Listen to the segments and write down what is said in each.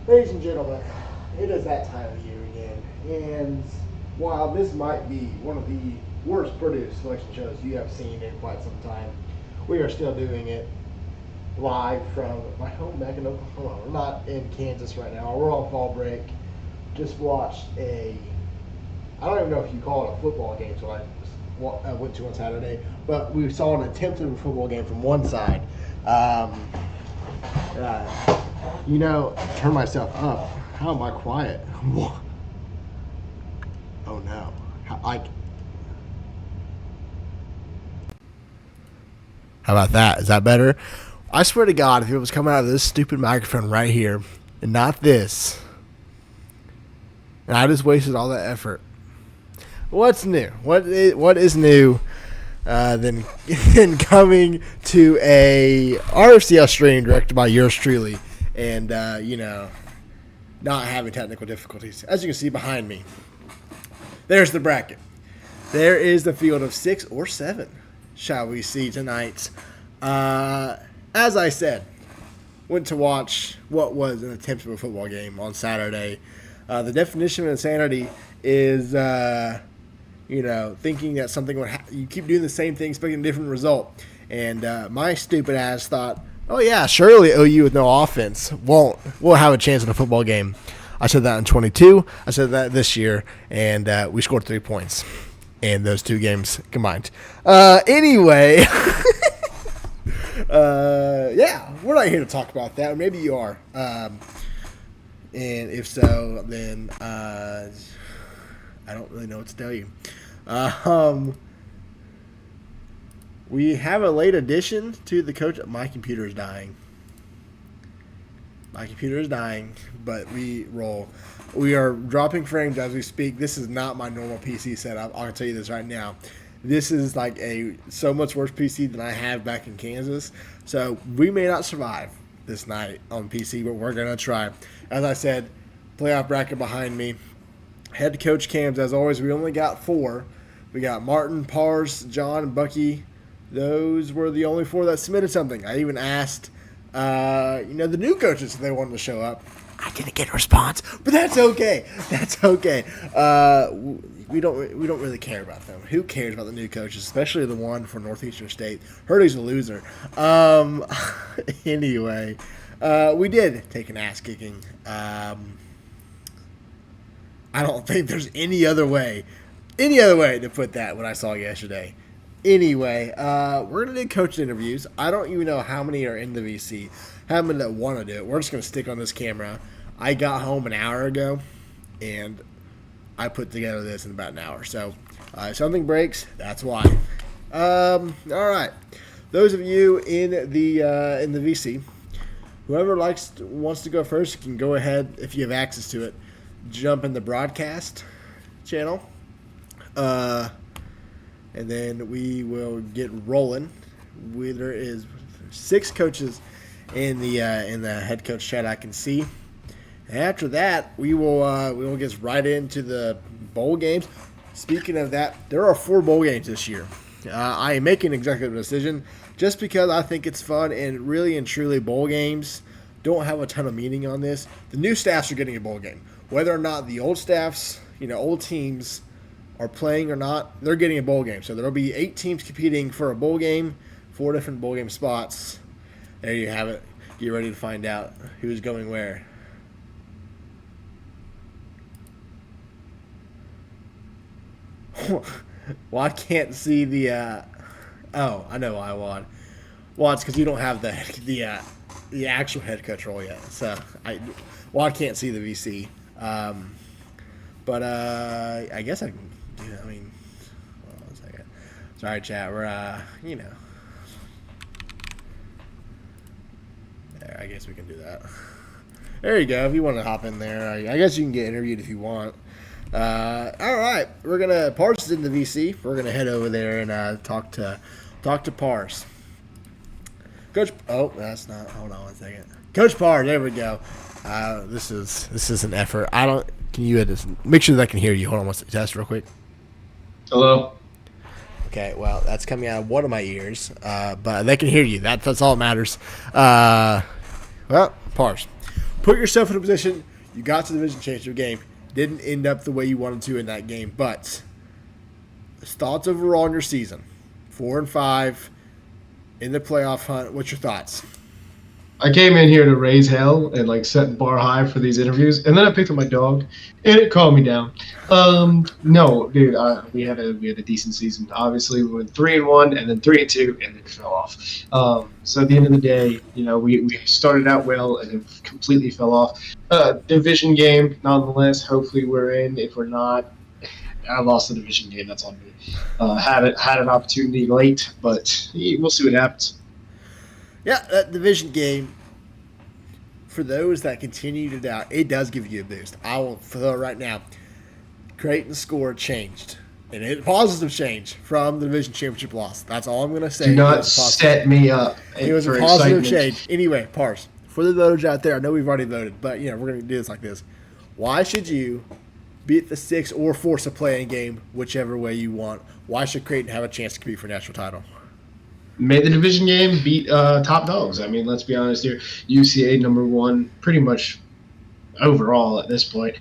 Ladies and gentlemen, it is that time of year again, and while this might be one of the worst produced selection shows you have seen in quite some time, we are still doing it live from my home back in Oklahoma. We're not in Kansas right now. We're on fall break. Just watched I don't even know if you call it a football game, so I went to on Saturday, but we saw an attempt at a football game from one side. Turn myself up. How am I quiet? Oh no. How about that? Is that better? I swear to God, if it was coming out of this stupid microphone right here and not this, and I just wasted all that effort. What's new? What is new than coming to a RFCL stream directed by yours truly and, not having technical difficulties. As you can see behind me, there's the bracket. There is the field of 6 or 7, shall we see tonight. As I said, went to watch what was an attempt at a football game on Saturday. The definition of insanity is, thinking that something would you keep doing the same thing, expecting a different result. And my stupid ass thought, oh yeah, surely OU with no offense will have a chance in a football game. I said that in 22. I said that this year, and we scored 3 points in those 2 games combined. Anyway, yeah, we're not here to talk about that. Or maybe you are. And if so, then I don't really know what to tell you. We have a late addition to the coach. My computer is dying. But we roll. We are dropping frames as we speak. This is not my normal PC setup. I'll tell you this right now. This is like so much worse PC than I have back in Kansas. So we may not survive this night on PC, but we're going to try. As I said, playoff bracket behind me. Head coach cams, as always, we only got 4. We got Martin, Pars, John, and Bucky. Those were the only 4 that submitted something. I even asked, the new coaches if they wanted to show up. I didn't get a response, but that's okay. We don't really care about them. Who cares about the new coaches, especially the one from Northeastern State? Heard he's a loser. Anyway, we did take an ass kicking. I don't think there's any other way to put that what I saw yesterday. Anyway, we're going to do coach interviews. I don't even know how many are in the VC, how many that want to do it. We're just going to stick on this camera. I got home an hour ago, and I put together this in about an hour. So if something breaks, that's why. All right. Those of you in the VC, whoever wants to go first, you can go ahead if you have access to it. Jump in the broadcast. channel. And then we will get rolling. There is 6 coaches in the head coach chat I can see. And after that, we will get right into the bowl games. Speaking of that, there are 4 bowl games this year. I am making an executive decision just because I think it's fun, and really and truly bowl games don't have a ton of meaning on this. The new staffs are getting a bowl game. Whether or not the old staffs, old teams are playing or not, they're getting a bowl game. So there will be 8 teams competing for a bowl game, 4 different bowl game spots. There you have it. Get ready to find out who's going where. Well, I can't see the. Oh, I know why, Juan. Well, it's because you don't have the actual head coach role yet. So I can't see the VC. But I guess I can. I mean, hold on a second. Sorry, chat. We're there. I guess we can do that. There you go. If you want to hop in there, I guess you can get interviewed if you want. All right, we're gonna Pars is in the VC. We're gonna head over there and talk to Pars. Coach. Oh, that's not. Hold on one second. Coach Pars. There we go. This is an effort. Can you just make sure that I can hear you? Hold on, let's test real quick. Hello. Okay, well, that's coming out of one of my ears, but they can hear you. That's all that matters. Well, Pars, put yourself in a position. You got to the division championship game. Didn't end up the way you wanted to in that game, but thoughts overall on your season? 4-5 in the playoff hunt. What's your thoughts? I came in here to raise hell and set the bar high for these interviews, and then I picked up my dog, and it calmed me down. No, dude, we had a decent season. Obviously, we went 3-1, and then 3-2, and then fell off. So at the end of the day, we started out well, and it completely fell off. Division game, nonetheless. Hopefully, we're in. If we're not, I lost the division game. That's on me. Had an opportunity late, but we'll see what happens. Yeah, that division game, for those that continue to doubt, it does give you a boost. I will throw it right now. Creighton's score changed, and a positive change from the division championship loss. That's all I'm going to say. Do not set me up. It was a positive change. Anyway, Pars, for the voters out there, I know we've already voted, but we're going to do this like this. Why should you beat the 6 or force a play-in game, whichever way you want? Why should Creighton have a chance to compete for national title? Made the division game, beat top dogs. I mean, let's be honest here. UCA #1, pretty much overall at this point.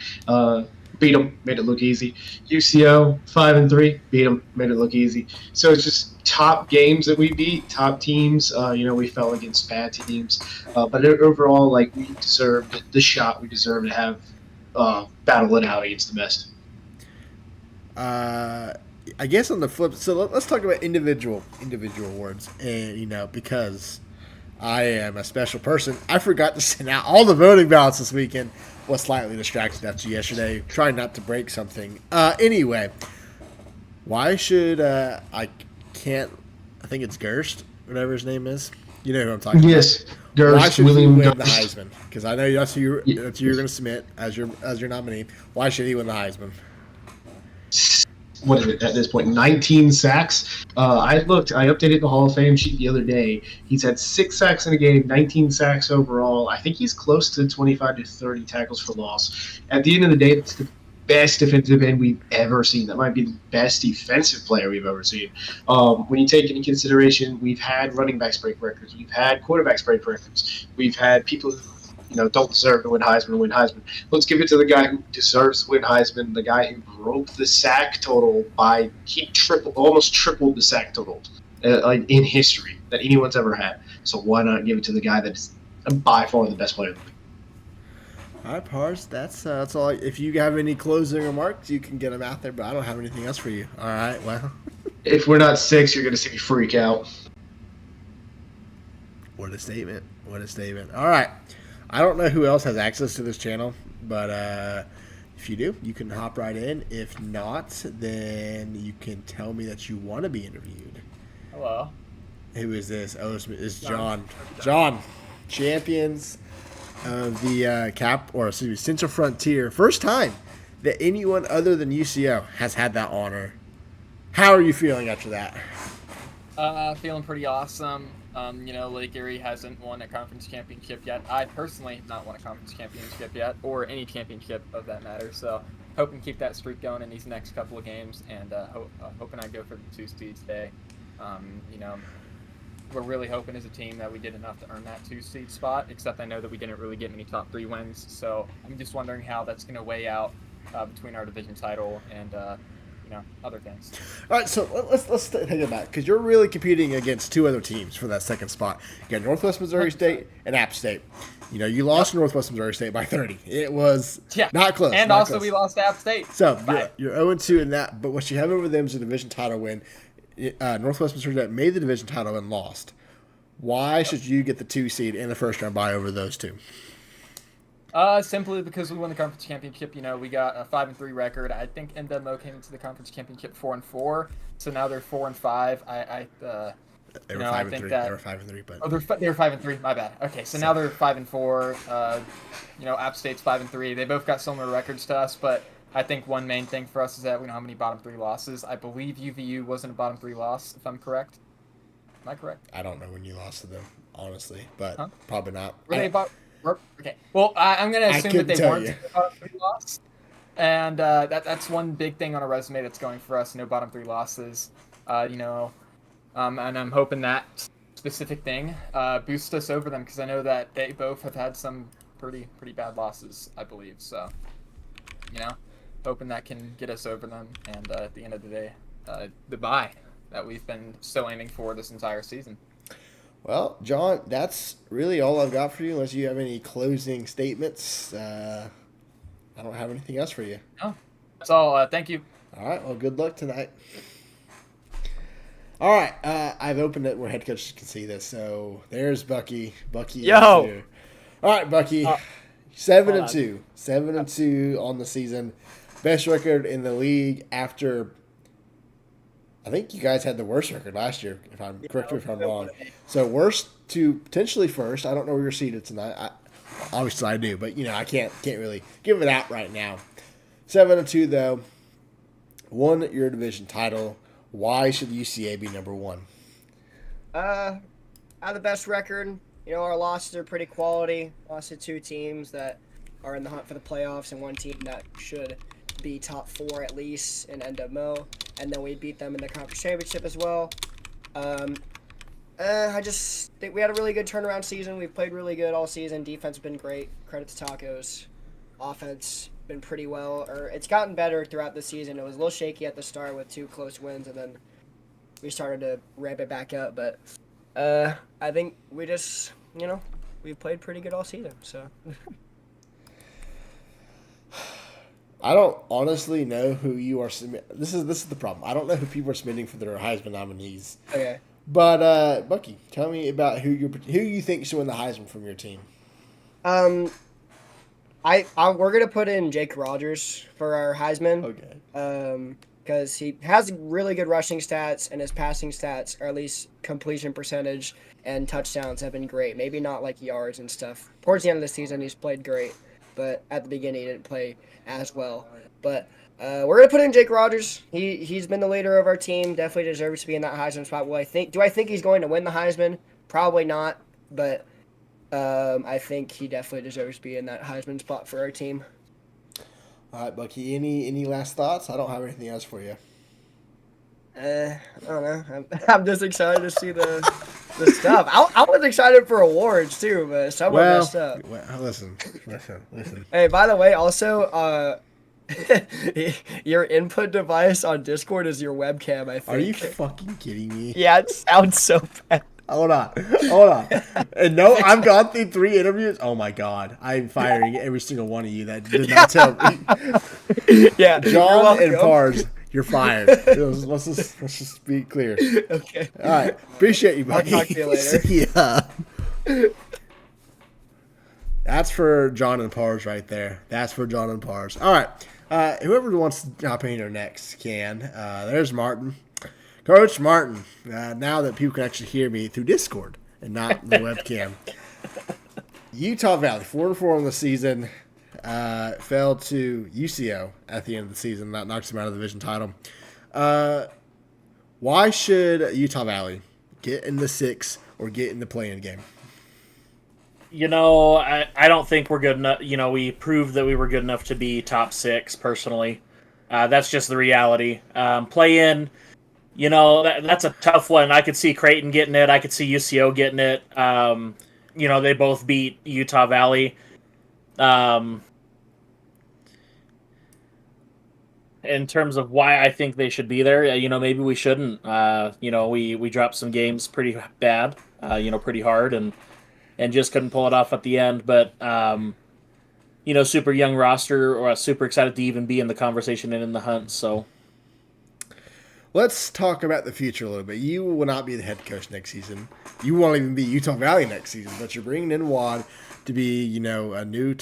Beat them, made it look easy. UCO 5-3, beat them, made it look easy. So it's just top games that we beat, top teams. We fell against bad teams, but overall, we deserved the shot. We deserve to have battle it out against the best. I guess on the flip, so let's talk about individual awards, and because I am a special person, I forgot to send out all the voting ballots this weekend. Was slightly distracted after yesterday, trying not to break something. Anyway, why should I think it's Gerst, whatever his name is. You know who I'm talking about. Yes, Gerst. Why should William he win Gerst. the Heisman? Because I know that's who you're going to submit as your nominee. Why should he win the Heisman? What is it at this point? 19 sacks. I updated the Hall of Fame sheet the other day. He's had 6 sacks in a game, 19 sacks overall. I think he's close to 25 to 30 tackles for loss. At the end of the day, it's the best defensive end we've ever seen. That might be the best defensive player we've ever seen. When you take into consideration, we've had running backs break records. We've had quarterbacks break records. We've had people who don't deserve to win Heisman. Let's give it to the guy who deserves to win Heisman, the guy who broke the sack total almost tripled the sack total in history that anyone's ever had. So why not give it to the guy that's by far the best player in the league? All right, Pars, that's all. If you have any closing remarks, you can get them out there, but I don't have anything else for you. All right, well. If we're not 6, you're going to see me freak out. What a statement. All right. I don't know who else has access to this channel, but if you do, you can hop right in. If not, then you can tell me that you want to be interviewed. Hello. Who is this? Oh, it's John. John, champions of the Central Frontier. First time that anyone other than UCO has had that honor. How are you feeling after that? Feeling pretty awesome. Lake Erie hasn't won a conference championship yet. I personally have not won a conference championship yet, or any championship of that matter. So, hoping to keep that streak going in these next couple of games, and hoping I go for the 2 seed today. We're really hoping as a team that we did enough to earn that 2 seed spot, except I know that we didn't really get many top 3 wins. So, I'm just wondering how that's going to weigh out between our division title and other things. All right, so let's think about it, because you're really competing against 2 other teams for that second spot. You got Northwest Missouri State and App State. You lost to Northwest Missouri State by 30. It was not close. And not also close. We lost to App State. So you're 0-2 in that, but what you have over them is a division title win. Northwest Missouri State made the division title and lost. Why should you get the 2 seed in the first round bye over those 2? Simply because we won the conference championship. We got a 5-3 record. I think NWO came into the conference championship 4-4, so now they're 4-5. They were 5-3. They were 5-3, but they were 5-3. My bad. Okay, so now they're 5-4. App State's 5-3. They both got similar records to us, but I think one main thing for us is that we don't have any bottom 3 losses. I believe UVU wasn't a bottom 3 loss, if I'm correct. Am I correct? I don't know when you lost to them, honestly, but probably not. Were they okay. Well, I'm going to assume that they weren't a bottom 3 loss. And that's one big thing on a resume that's going for us, no bottom 3 losses. And I'm hoping that specific thing boosts us over them, because I know that they both have had some pretty bad losses, I believe. So, hoping that can get us over them. And at the end of the day, the bye that we've been so aiming for this entire season. Well, John, that's really all I've got for you, unless you have any closing statements. I don't have anything else for you. No, that's all. Thank you. All right, well, good luck tonight. All right, I've opened it where head coaches can see this. So there's Bucky. Yo! All right, Bucky. 7-2. 7-2 on the season. Best record in the league after... I think you guys had the worst record last year, correct me if I'm wrong. So worst to potentially first. I don't know where you're seated tonight. Obviously I do, but I can't really give it out right now. 7-2 though. Won your division title. Why should UCA be number 1? Have the best record. Our losses are pretty quality. Lost to 2 teams that are in the hunt for the playoffs, and 1 team that should be top 4 at least in NWO, and then we beat them in the conference championship as well. I just think we had a really good turnaround season. We've played really good all season. Defense has been great. Credit to Tacos. Offense been pretty well, or it's gotten better throughout the season. It was a little shaky at the start with 2 close wins, and then we started to ramp it back up. But I think we just, we've played pretty good all season. So. I don't honestly know who you are submitting. This is the problem. I don't know who people are submitting for their Heisman nominees. Okay. But Bucky, tell me about who you think should win the Heisman from your team. We're gonna put in Jake Rogers for our Heisman. Okay. Because he has really good rushing stats, and his passing stats, or at least completion percentage and touchdowns, have been great. Maybe not like yards and stuff. Towards the end of the season, he's played great, but at the beginning, he didn't play as well. But we're gonna put in Jake Rogers. He's been the leader of our team. Definitely deserves to be in that Heisman spot. Do I think he's going to win the Heisman? Probably not, but I think he definitely deserves to be in that Heisman spot for our team. All right, Bucky. Any last thoughts? I don't have anything else for you. I don't know. I'm just excited to see the stuff. I was excited for awards too, but someone messed up. Well, listen. Hey, by the way, also, your input device on Discord is your webcam, I think. Are you fucking kidding me? Yeah, it sounds so bad. Hold on. And no, I've gone through 3 interviews. Oh my god, I'm firing every single one of you that did not tell me. Yeah, John and Pars, you're fired. Let's just be clear. Okay. All right. Appreciate you, buddy. I'll talk to you later. Yeah. That's for John and Pars right there. That's for John and Pars. All right. Whoever wants to hop in here next can. There's Martin. Coach Martin, now that people can actually hear me through Discord and not the webcam. Utah Valley, 4-4 on the season. fell to UCO at the end of the season. That knocks them out of the division title. Why should Utah Valley get in the 6 or get in the play-in game? I don't think we're good enough. We proved that we were good enough to be top 6, personally. That's just the reality. Play-in, that's a tough one. I could see Creighton getting it. I could see UCO getting it. They both beat Utah Valley. In terms of why I think they should be there, maybe we shouldn't. We dropped some games pretty bad, pretty hard, and just couldn't pull it off at the end. But super young roster, or super excited to even be in the conversation and in the hunt. So let's talk about the future a little bit. You will not be the head coach next season. You won't even be Utah Valley next season, but you're bringing in Wad to be, a new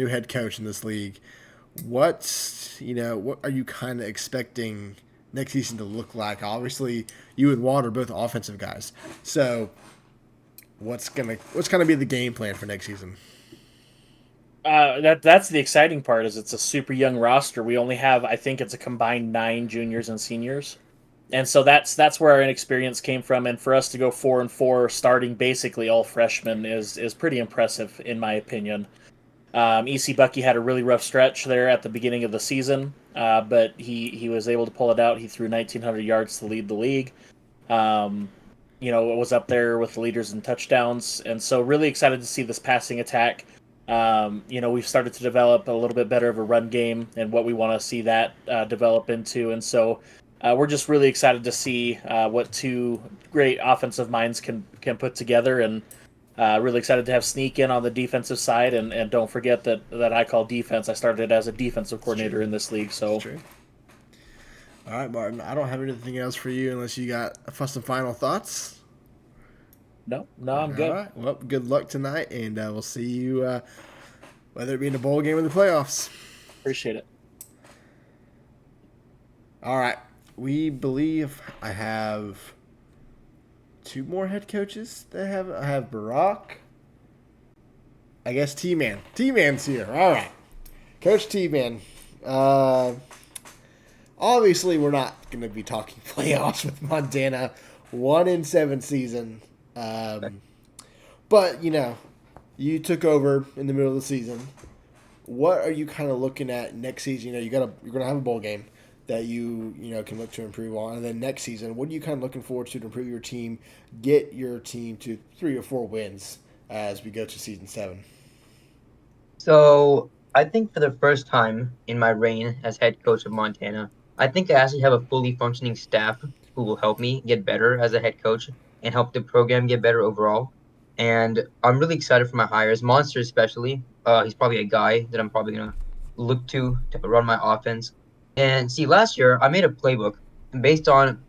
head coach in this league. What are you kind of expecting next season to look like? Obviously, you and Wad are both offensive guys. So what's gonna be the game plan for next season? That's the exciting part. Is it's a super young roster. We only have, I think it's a combined 9 juniors and seniors, and so that's where our inexperience came from. And for us to go 4-4, starting basically all freshmen, is pretty impressive in my opinion. EC Bucky had a really rough stretch there at the beginning of the season, but he was able to pull it out. He threw 1,900 yards to lead the league. It was up there with the leaders in touchdowns, and so really excited to see this passing attack. We've started to develop a little bit better of a run game and what we want to see that develop into, and so we're just really excited to see what 2 great offensive minds can put together, and really excited to have Sneak in on the defensive side, and don't forget that I call defense. I started as a defensive coordinator in this league, so. True. All right, Martin. I don't have anything else for you unless you got some final thoughts. No, I'm good. All right. Well, good luck tonight, and we'll see you, whether it be in the bowl game or the playoffs. Appreciate it. All right. We believe I have 2 more head coaches I have Barack. I guess T-Man. T-Man's here. All right. Coach T-Man. Obviously, we're not going to be talking playoffs with Montana. 1-7 season. But, you took over in the middle of the season. What are you kind of looking at next season? You're going to have a bowl game that you can look to improve on. And then next season, what are you kind of looking forward to improve your team, get your team to 3 or 4 wins as we go to season 7? So I think for the first time in my reign as head coach of Montana, I think I actually have a fully functioning staff who will help me get better as a head coach and help the program get better overall. And I'm really excited for my hires, Monster especially. He's probably a guy that I'm probably going to look to run my offense. And see, last year I made a playbook based on,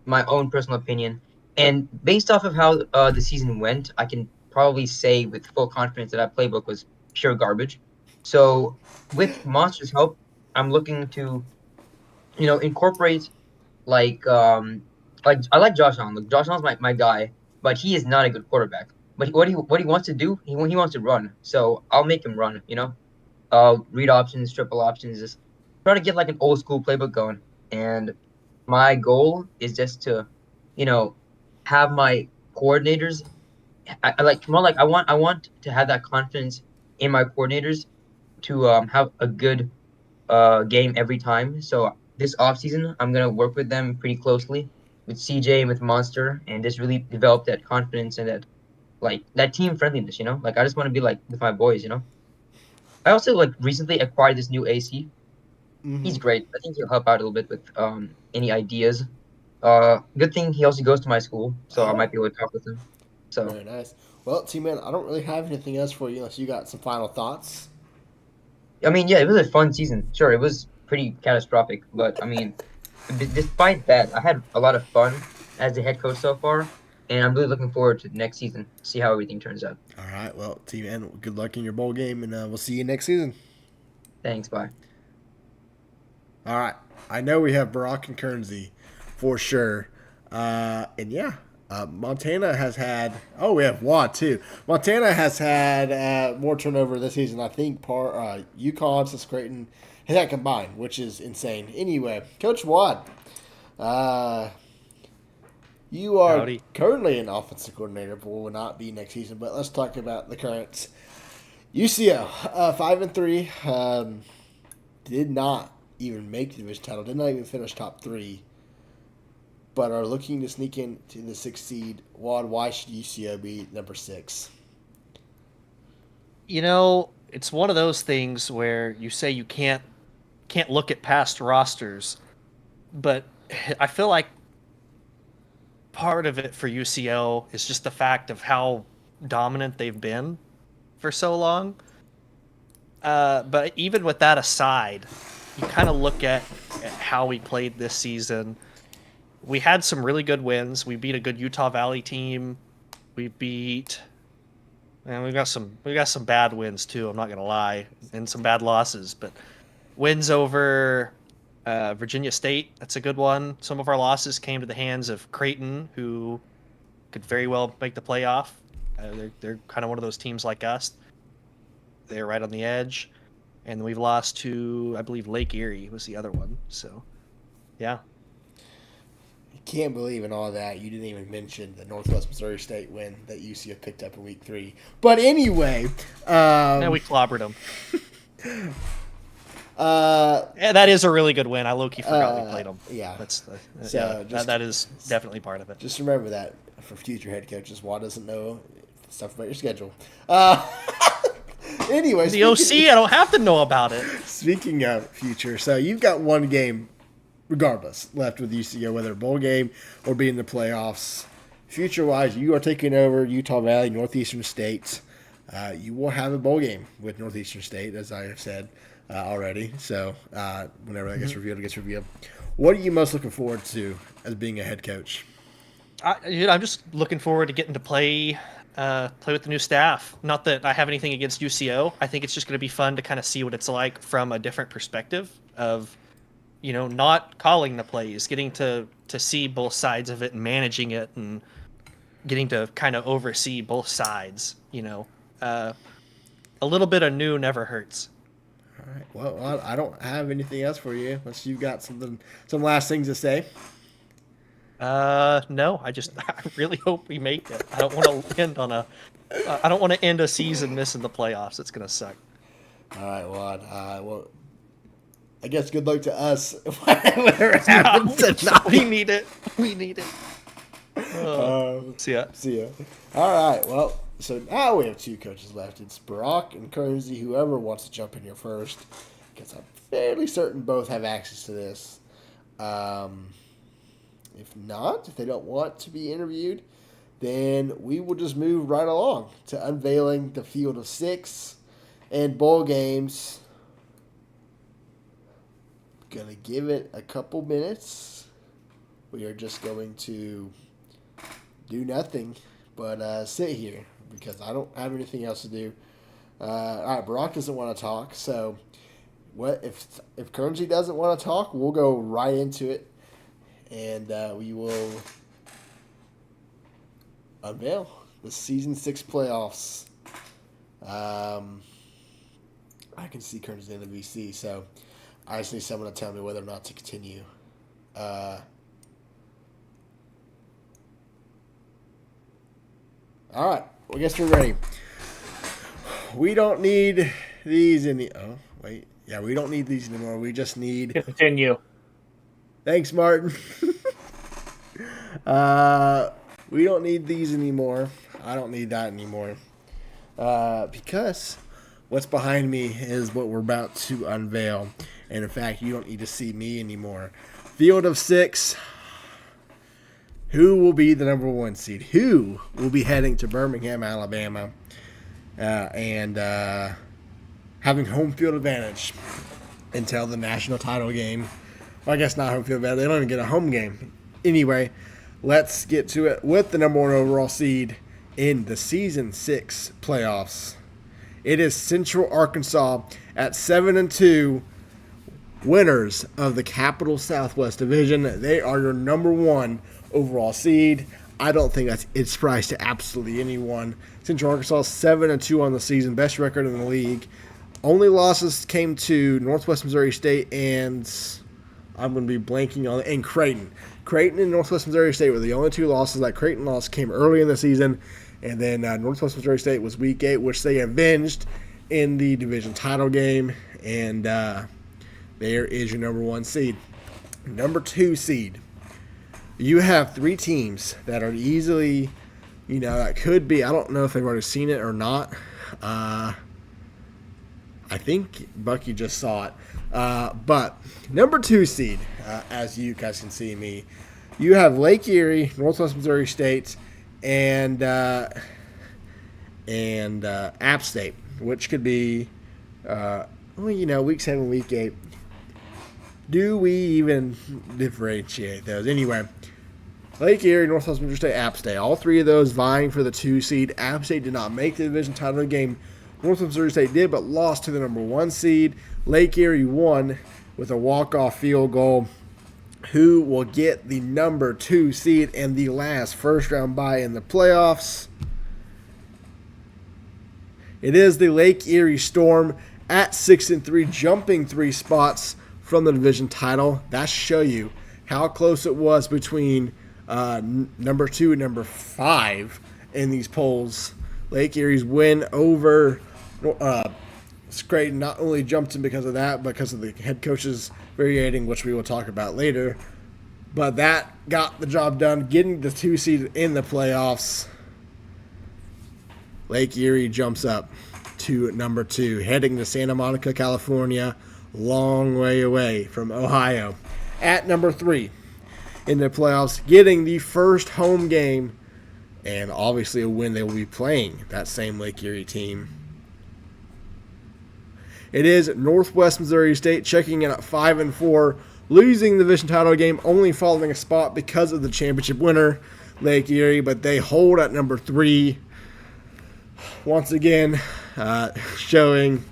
my own personal opinion. And based off of how the season went, I can probably say with full confidence that playbook was pure garbage. So with Monster's help, I'm looking to, incorporate like I like Josh Allen. Look, Josh Allen's my guy, but he is not a good quarterback. But what he wants to do, he wants to run. So I'll make him run. Read options, triple options, just try to get like an old school playbook going. And my goal is just to, have my coordinators. I want to have that confidence in my coordinators to have a good game every time. So this offseason, I'm going to work with them pretty closely with CJ and with Monster and just really develop that confidence and that team friendliness, I just want to be with my boys, I also recently acquired this new AC. Mm-hmm. He's great. I think he'll help out a little bit with any ideas. Good thing he also goes to my school, so I might be able to talk with him. So very nice. Well, T-Man, I don't really have anything else for you unless you got some final thoughts. I mean, yeah, it was a fun season. Sure, it was pretty catastrophic, but I mean, despite that, I had a lot of fun as the head coach so far, and I'm really looking forward to next season, see how everything turns out. All right, well, T-Man, good luck in your bowl game, and we'll see you next season. Thanks, bye. All right, I know we have Barack and Kernsey for sure, and yeah, Montana has had. Oh, we have Wad too. Montana has had more turnover this season. I think UConn, Creighton has had combined, which is insane. Anyway, Coach Wad, you are Howdy. currently an offensive coordinator, but will not be next season. But let's talk about the currents. UCO 5-3, did not even make the division title. Did not even finish top 3. But are looking to sneak into the 6th seed. Wad, why should UCO be number 6? It's one of those things where you say you can't look at past rosters, but I feel like part of it for UCO is just the fact of how dominant they've been for so long. But even with that aside, you kind of look at how we played this season. We had some really good wins. We beat a good Utah Valley team. And we got some bad wins too. I'm not gonna lie, and some bad losses. But wins over Virginia State, that's a good one. Some of our losses came to the hands of Creighton, who could very well make the playoff. They're kind of one of those teams like us. They're right on the edge, and we've lost to, I believe, Lake Erie was the other one. So, yeah. Can't believe in all that you didn't even mention the Northwest Missouri State win that UCF picked up in week 3. But anyway, yeah, we clobbered them. Yeah, that is a really good win. I low-key forgot we played them. Yeah, that is definitely part of it. Just remember that for future head coaches. Wad doesn't know stuff about your schedule. Anyway, the OC, I don't have to know about it. Speaking of future, so you've got one game regardless left with UCO, whether a bowl game or be in the playoffs. Future-wise, you are taking over Utah Valley, Northeastern State. You will have a bowl game with Northeastern State, as I have said already. So whenever that gets revealed, it gets revealed. What are you most looking forward to as being a head coach? I'm just looking forward to getting to play with the new staff. Not that I have anything against UCO. I think it's just going to be fun to kind of see what it's like from a different perspective of, not calling the plays, getting to see both sides of it and managing it and getting to kind of oversee both sides, a little bit of new never hurts. All right. Well, I don't have anything else for you unless you've got some last things to say. No, I really hope we make it. I don't want to end a season missing the playoffs. It's going to suck. All right, Wad. Well, I guess good luck to us. Whatever happens tonight. We need it. See ya. All right. Well, so now we have 2 coaches left. It's Barack and Kersey. Whoever wants to jump in here first, because I'm fairly certain both have access to this. If not, if they don't want to be interviewed, then we will just move right along to unveiling the field of 6 and bowl games. Gonna give it a couple minutes. We are just going to do nothing but sit here because I don't have anything else to do. All right, Barack doesn't want to talk, so what if Kearnsey doesn't want to talk, we'll go right into it, and we will unveil the season 6 playoffs. I can see Kearnsey in the VC, so I just need someone to tell me whether or not to continue. All right, well, I guess we're ready. We don't need these we don't need these anymore. We just need... Continue. Thanks, Martin. We don't need these anymore. I don't need that anymore. Because what's behind me is what we're about to unveil. And in fact, you don't need to see me anymore. Field of 6. Who will be the number 1 seed? Who will be heading to Birmingham, Alabama, and having home field advantage until the national title game? Well, I guess not home field advantage. They don't even get a home game. Anyway, let's get to it with the number 1 overall seed in the season 6 playoffs. It is Central Arkansas at 7-2. Winners of the Capital Southwest Division. They are your number 1 overall seed. I don't think it's a surprise to absolutely anyone. Central Arkansas 7-2 on the season, best record in the league. Only losses came to Northwest Missouri State and I'm going to be blanking on it, and Creighton. Creighton and Northwest Missouri State were the only two losses. That Creighton loss came early in the season, and then Northwest Missouri State was Week 8, which they avenged in the division title game, and there is your number 1 seed. Number 2 seed. You have 3 teams that are easily, that could be, I don't know if they've already seen it or not. I think Bucky just saw it. But number 2 seed, as you guys can see me, you have Lake Erie, Northwest Missouri State, and App State, which could be, Week 7, Week 8. Do we even differentiate those? Anyway, Lake Erie, Northwest Missouri State, App State, all 3 of those vying for the 2 seed. App State did not make the division title game. Northwest Missouri State did, but lost to the number 1 seed. Lake Erie won with a walk-off field goal. Who will get the number 2 seed and the last first-round bye in the playoffs? It is the Lake Erie Storm at 6-3, jumping 3 spots from the division title. That show you how close it was between number 2 and number 5 in these polls. Lake Erie's win over Creighton not only jumped him because of that, but because of the head coach's variating, which we will talk about later. But that got the job done, getting the 2 seed in the playoffs. Lake Erie jumps up to number 2, heading to Santa Monica, California, long way away from Ohio. At number 3 in the playoffs, getting the first home game, and obviously a win they will be playing that same Lake Erie team. It is Northwest Missouri State checking in at 5-4, losing the division title game, only falling a spot because of the championship winner, Lake Erie, but they hold at number 3. Once again, showing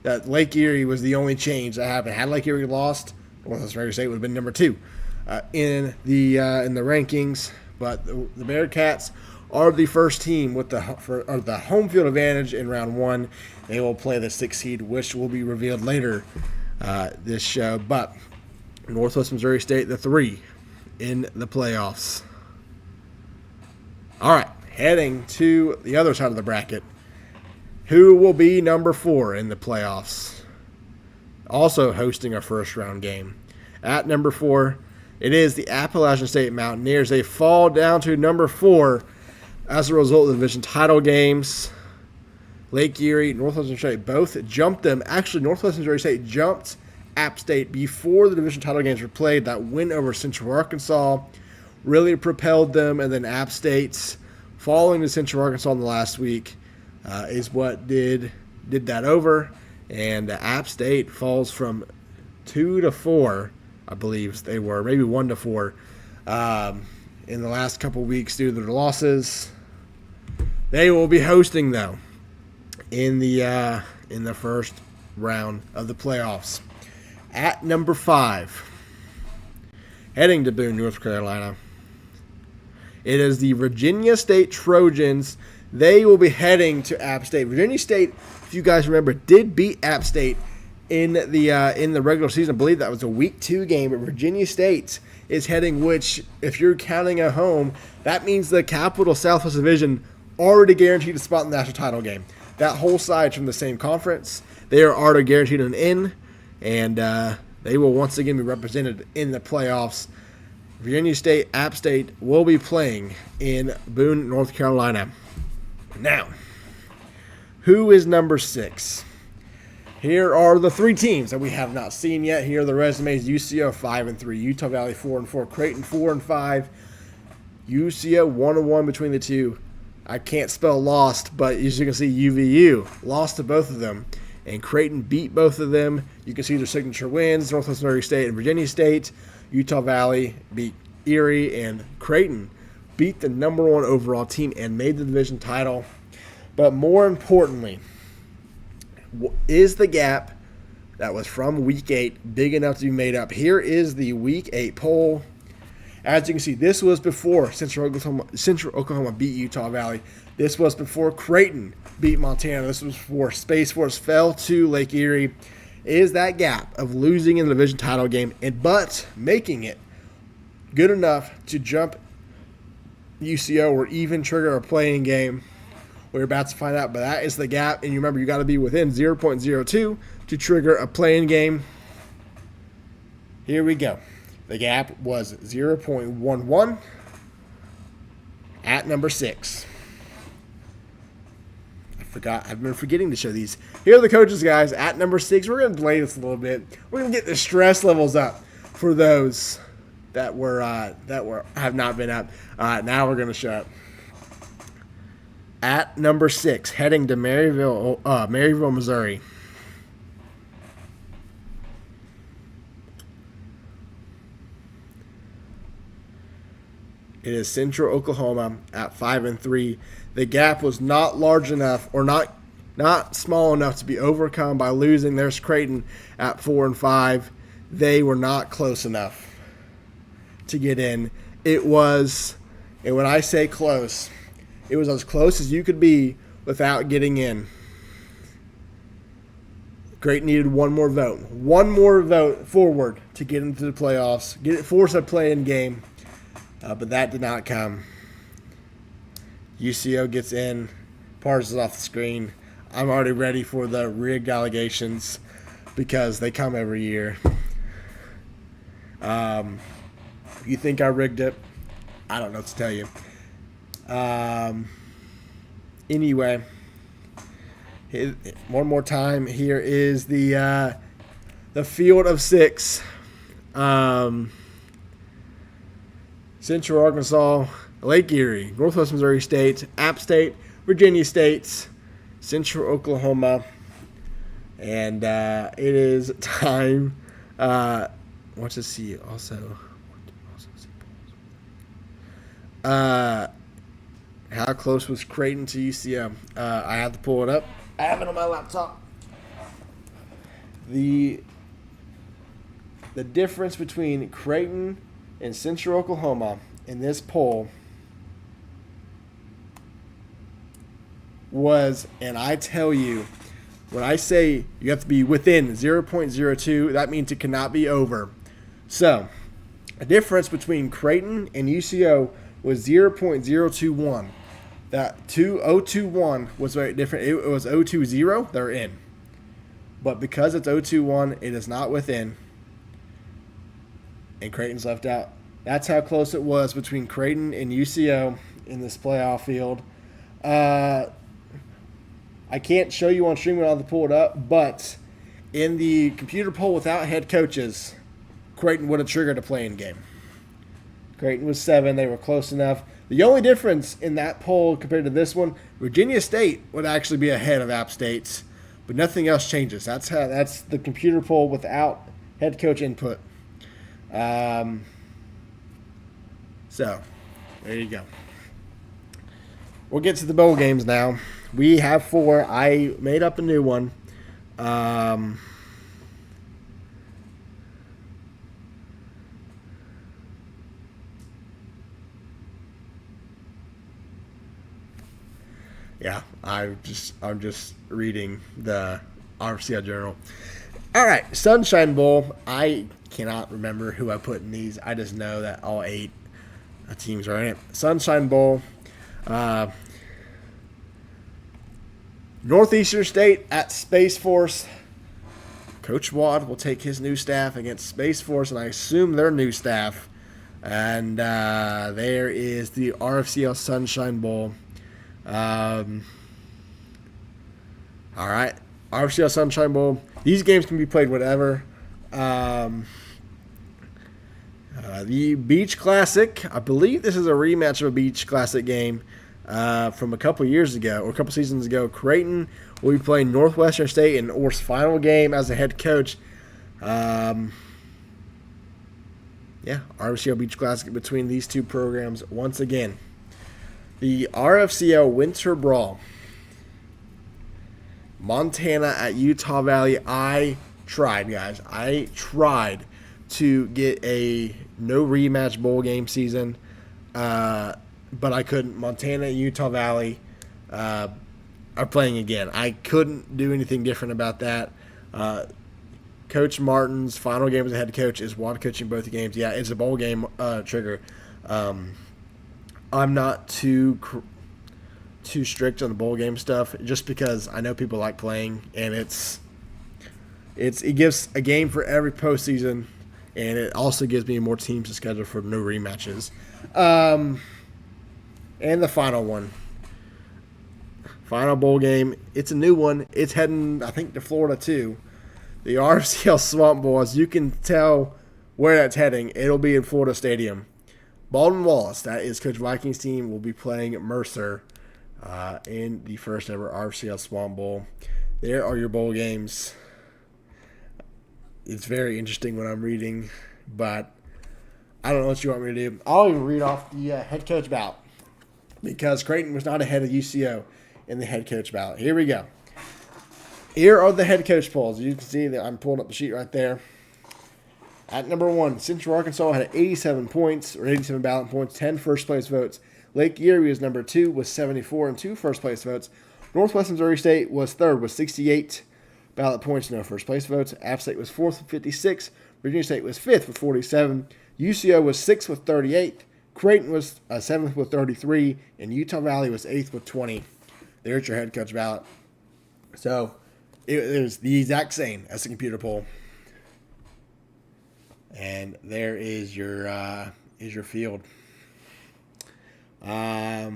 that Lake Erie was the only change that happened. Had Lake Erie lost, Northwest Missouri State would have been number 2 in the rankings. But the Bearcats are the first team with the home field advantage in round 1. They will play the 6th seed, which will be revealed later this show. But Northwest Missouri State, the 3 in the playoffs. All right, heading to the other side of the bracket. Who will be number 4 in the playoffs? Also hosting a first-round game. At number 4, it is the Appalachian State Mountaineers. They fall down to number 4 as a result of the division title games. Lake Erie, Northwest Missouri State both jumped them. Actually, Northwest Missouri State jumped App State before the division title games were played. That win over Central Arkansas really propelled them, and then App State's falling to Central Arkansas in the last week is what did that over. And App State falls from 2 to 4, I believe they were, maybe 1 to 4, in the last couple weeks due to their losses. They will be hosting, though, in the first round of the playoffs. At number 5, heading to Boone, North Carolina, it is the Virginia State Trojans. They will be heading to App State. Virginia State, if you guys remember, did beat App State in the regular season. I believe that was a Week 2 game. But Virginia State is heading, which, if you're counting at home, that means the Capital Southwest Division already guaranteed a spot in the national title game. That whole side's from the same conference. They are already guaranteed an in, and they will once again be represented in the playoffs. Virginia State, App State will be playing in Boone, North Carolina. Now, who is number 6? Here are the 3 teams that we have not seen yet. Here are the resumes. UCO 5-3, Utah Valley 4-4, Creighton 4-5, UCO 1-1 between the two. I can't spell lost, but as you can see, UVU lost to both of them, and Creighton beat both of them. You can see their signature wins: Northwest Missouri State and Virginia State. Utah Valley beat Erie, and Creighton beat the number 1 overall team and made the division title. But more importantly, is the gap that was from Week 8 big enough to be made up? Here is the Week 8 poll. As you can see, this was before Central Oklahoma beat Utah Valley. This was before Creighton beat Montana. This was before Space Force fell to Lake Erie. It is that gap of losing in the division title game, but making it good enough to jump UCO or even trigger a playing game. We're about to find out, but that is the gap. And you remember, you got to be within 0.02 to trigger a playing game. Here we go. The gap was 0.11 at number 6. I've been forgetting to show these. Here are the coaches, guys. At number 6, we're going to play this a little bit. We're going to get the stress levels up for those that have not been up. Now we're going to show up. At number 6, heading to Maryville, Missouri. It is Central Oklahoma at 5-3. The gap was not large enough, or not small enough to be overcome by losing. There's Creighton at 4-5. They were not close enough to get in. It was, and when I say close, it was as close as you could be without getting in. Creighton needed one more vote forward to get into the playoffs, force a play-in game. But that did not come. UCO gets in, parses off the screen. I'm already ready for the rigged allegations because they come every year. You think I rigged it? I don't know what to tell you. Anyway, one more time. Here is the field of 6. Central Arkansas, Lake Erie, Northwest Missouri State, App State, Virginia State, Central Oklahoma, and it is time. Want to see also. How close was Creighton to UCO? I have to pull it up. I have it on my laptop. The difference between Creighton in Central Oklahoma in this poll was, and I tell you, when I say you have to be within 0.02, that means it cannot be over. So, the difference between Creighton and UCO was 0.021. That 0.021 was very different. It was 0.20, they're in. But because it's 0.21, it is not within. And Creighton's left out. That's how close it was between Creighton and UCO in this playoff field. I can't show you on stream when I'll pull it up, but in the computer poll without head coaches, Creighton would have triggered a playing game. Creighton was 7. They were close enough. The only difference in that poll compared to this one, Virginia State would actually be ahead of App State, but nothing else changes. That's the computer poll without head coach input. So, there you go. We'll get to the bowl games now. We have 4. I made up a new one. Yeah, I'm just reading the RFCL Journal. All right, Sunshine Bowl. I cannot remember who I put in these. I just know that all 8 teams are in it. Sunshine Bowl. Northeastern State at Space Force. Coach Wad will take his new staff against Space Force, and I assume their new staff. And there is the RFCL Sunshine Bowl. All right, RFCL Sunshine Bowl. These games can be played whatever. The Beach Classic, I believe this is a rematch of a Beach Classic game from a couple years ago, or a couple seasons ago. Creighton will be playing Northwestern State in Orr's final game as a head coach. RFCL Beach Classic between these two programs once again. The RFCL Winter Brawl. Montana at Utah Valley. I tried, guys. I tried to get a no rematch bowl game season, but I couldn't. Montana and Utah Valley are playing again. I couldn't do anything different about that. Coach Martin's final game as a head coach is one coaching both the games. Yeah, it's a bowl game trigger. I'm not too strict on the bowl game stuff, just because I know people like playing, and it gives a game for every postseason, and it also gives me more teams to schedule for no rematches. And the final one, final bowl game, it's a new one. It's heading, I think, to Florida too. The RFCL Swamp Bowl, as you can tell where that's heading, it'll be in Florida Stadium. Baldwin Wallace, that is Coach Vikings' team, will be playing Mercer in the first ever RFCL Swamp Bowl. There are your bowl games. It's very interesting what I'm reading, but I don't know what you want me to do. I'll even read off the head coach ballot, because Creighton was not ahead of UCO in the head coach ballot. Here we go. Here are the head coach polls. You can see that I'm pulling up the sheet right there. At number 1, Central Arkansas had 87 points, or 87 ballot points, 10 first-place votes. Lake Erie was number 2 with 74 and 2 first-place votes. Northwest Missouri State was 3rd with 68 ballot points, no first-place votes. App State was 4th with 56. Virginia State was 5th with 47. UCO was 6th with 38. Creighton was 7th with 33. And Utah Valley was 8th with 20. There's your head coach ballot. So it was the exact same as the computer poll. And there is your field. As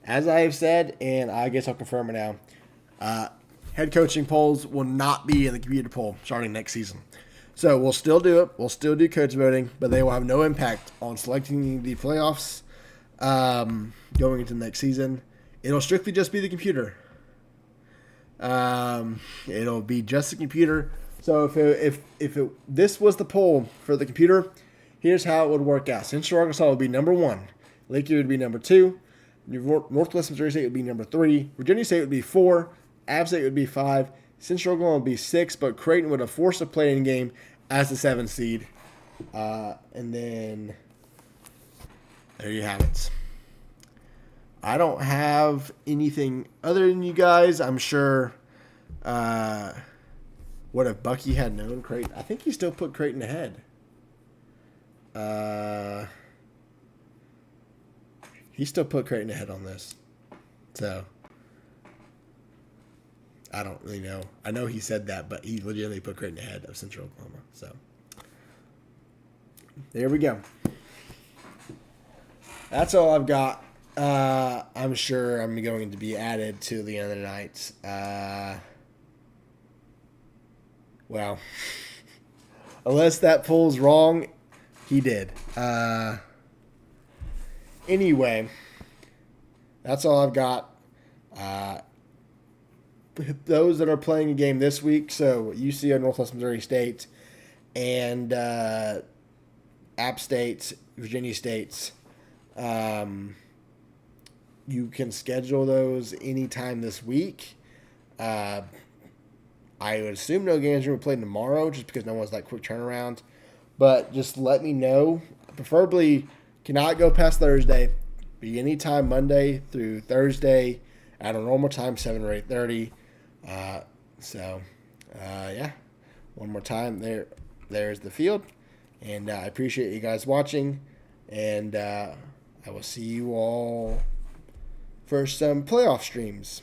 I have said, and I guess I'll confirm it now, head coaching polls will not be in the computer poll starting next season. So we'll still do it. We'll still do coach voting, but they will have no impact on selecting the playoffs going into next season. It'll strictly just be the computer. It'll be just the computer. So if this was the poll for the computer, here's how it would work out. Central Arkansas would be number 1. Lake Erie would be number 2. Northwest Missouri State would be number 3. Virginia State would be 4. App State would be 5. Central Oklahoma would be 6. But Creighton would have forced a play-in game as the 7th seed. And then there you have it. I don't have anything other than you guys. I'm sure. What if Bucky had known Creighton? I think he still put Creighton ahead. He still put Creighton ahead on this. So, I don't really know. I know he said that, but he legitimately put Creighton ahead of Central Oklahoma. So, there we go. That's all I've got. I'm sure I'm going to be added to the end of the night. Well, unless that poll's wrong, he did. Anyway, that's all I've got. Those that are playing a game this week, so UCO, Northwest Missouri State, and App State, Virginia State, you can schedule those anytime this week. I would assume no games will be played tomorrow, just because no one's like quick turnaround. But just let me know. Preferably cannot go past Thursday. Be anytime Monday through Thursday at a normal time, 7 or 8:30. Yeah. One more time, there's the field. And I appreciate you guys watching. And I will see you all for some playoff streams.